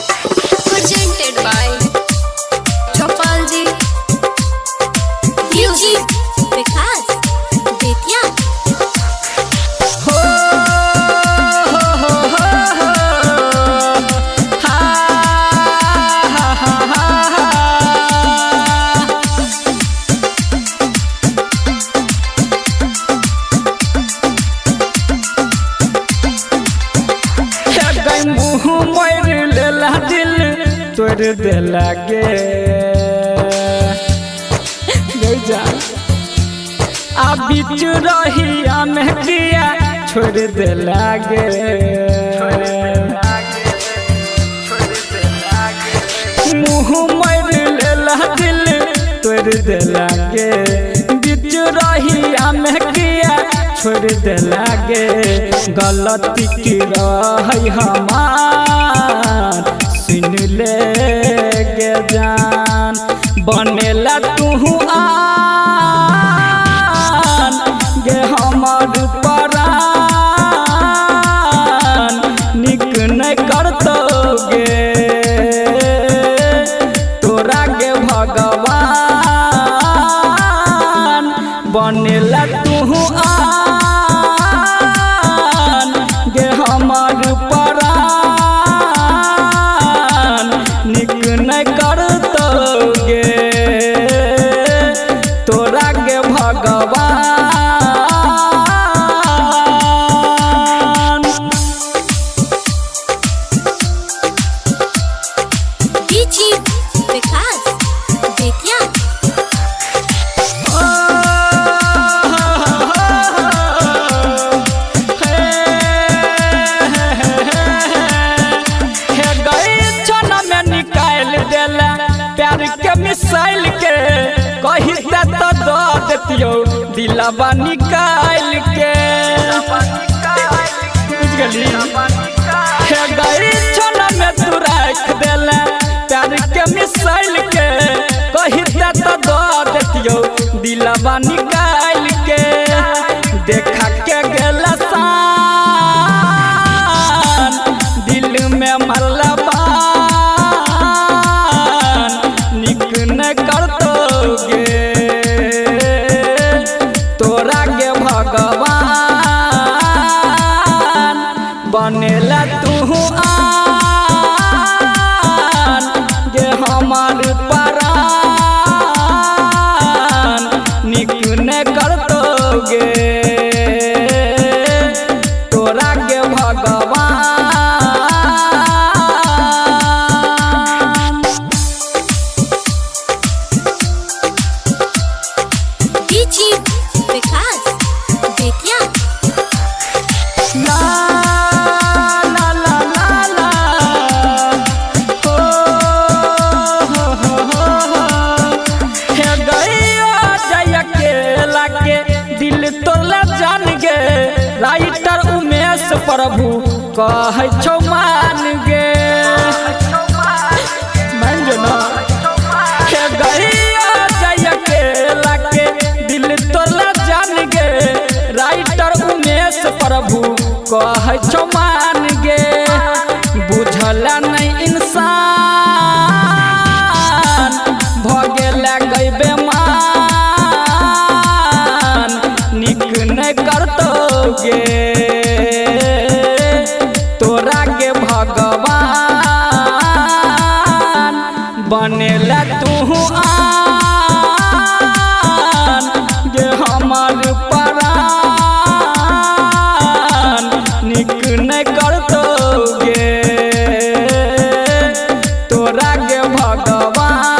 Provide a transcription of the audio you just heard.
Presented by Chopalji Music Vikas Betya हो हा मुँह मोर लेला दिल तोड़ देला गे जा आ बीच रहिया में किया छोड़ देला गे मुँह मोर लेला दिल तोड़ देला गे बीच रहिया में किया छोड़ देला गे गलती की रही हमार सुन ले गे जान बनेला तू आन गे हमर परान निक नहीं करतो गे तोरा गे भगवान बनेला तू आन गे हमर परान निक नहीं करतो गे तोरा गे भगवान DJ Vikas Betya प्यार के मिसाइल के कही तो दो देतियो दिलवा निकाल के हे गई छोना में तू रख देला प्यार के मिसाइल के कही तो दो देतियो दिलवा निकाल के देखा के गेला सान दिल में मरला तोरा गे भगवान बनेला तू आन गे हमार परान निक नहीं करतो गे तोरा गे भगवान DJ Vikas Betya ला ला ला ला ला हो हे गइया जय अकेला के दिल तोला जान गे राइटर उमेश प्रभु कहै छौ मान गे मान जो ना हे गइया जय अकेला के दिल तोला जान गे राइटर उमेश प्रभु कहै छौ मान गे बुझला नहीं इंसान भगेला गई बेमान निक नहीं करतो गे तोरा गे भगवान बनेला तू आन गे हमर परान निक नहीं करतो गे तोरा गे भगवान।